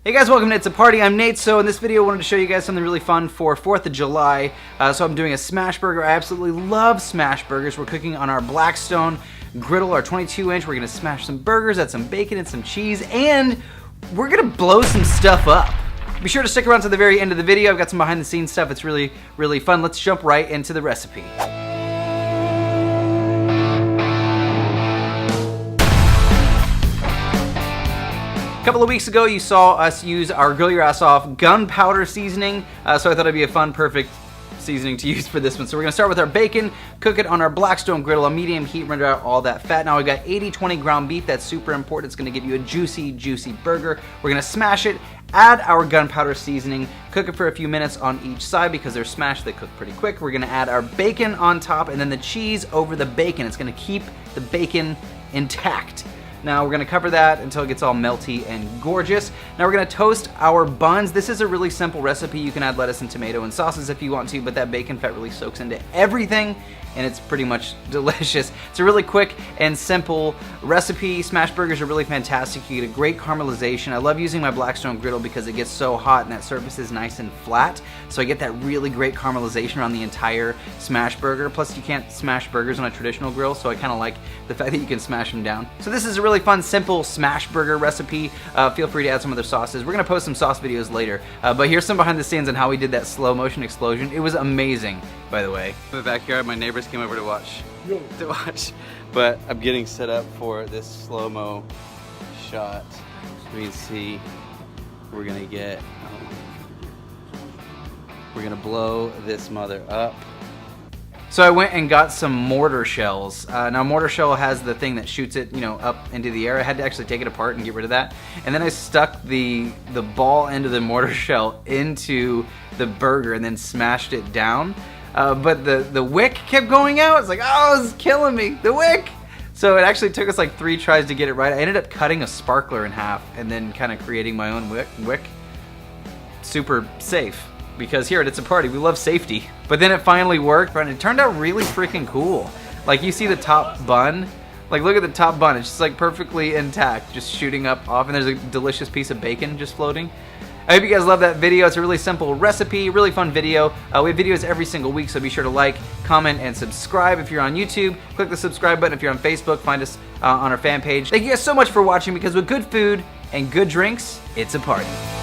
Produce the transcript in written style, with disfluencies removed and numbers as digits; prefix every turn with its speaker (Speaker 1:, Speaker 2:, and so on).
Speaker 1: Hey guys, welcome to It's a Party. I'm Nate. So in this video I wanted to show you guys something really fun for 4th of July. So I'm doing a smash burger. I absolutely love smash burgers. We're cooking on our Blackstone Griddle, our 22-inch. We're going to smash some burgers, add some bacon and some cheese, and we're going to blow some stuff up. Be sure to stick around to the very end of the video. I've got some behind the scenes stuff. It's really, really fun. Let's jump right into the recipe. A couple of weeks ago, you saw us use our grill your ass off gunpowder seasoning, so I thought it'd be a fun, perfect seasoning to use for this one. So we're gonna start with our bacon, cook it on our Blackstone Griddle on medium heat, render out all that fat. Now we've got 80-20 ground beef. That's super important. It's gonna give you a juicy, juicy burger. We're gonna smash it, add our gunpowder seasoning, cook it for a few minutes on each side because they're smashed, they cook pretty quick. We're gonna add our bacon on top and then the cheese over the bacon. It's gonna keep the bacon intact. Now we're gonna cover that until it gets all melty and gorgeous. Now we're gonna toast our buns. This is a really simple recipe. You can add lettuce and tomato and sauces if you want to, but that bacon fat really soaks into everything and it's pretty much delicious. It's a really quick and simple recipe. Smash burgers are really fantastic. You get a great caramelization. I love using my Blackstone Griddle because it gets so hot and that surface is nice and flat. So I get that really great caramelization around the entire smash burger. Plus you can't smash burgers on a traditional grill, so I kind of like the fact that you can smash them down. So this is a really fun, simple smash burger recipe. Feel free to add some other sauces. We're gonna post some sauce videos later, but here's some behind the scenes on how we did that slow motion explosion. It was amazing, by the way. In the backyard, my neighbors came over to watch. But I'm getting set up for this slow-mo shot. So we can see we're gonna get. We're gonna blow this mother up. So I went and got some mortar shells. Now mortar shell has the thing that shoots it, up into the air. I had to actually take it apart and get rid of that. And then I stuck the ball end of the mortar shell into the burger and then smashed it down. But the wick kept going out. It's like, oh, it's killing me, the wick. So it actually took us like 3 tries to get it right. I ended up cutting a sparkler in half and then kind of creating my own wick. Super safe. Because here at It's a Party, we love safety. But then it finally worked, and it turned out really freaking cool. Like, you see the top bun? Like, look at the top bun. It's just like perfectly intact, just shooting up off, and there's a delicious piece of bacon just floating. I hope you guys love that video. It's a really simple recipe, really fun video. We have videos every single week, so be sure to like, comment, and subscribe. If you're on YouTube, click the subscribe button. If you're on Facebook, find us on our fan page. Thank you guys so much for watching, because with good food and good drinks, it's a party.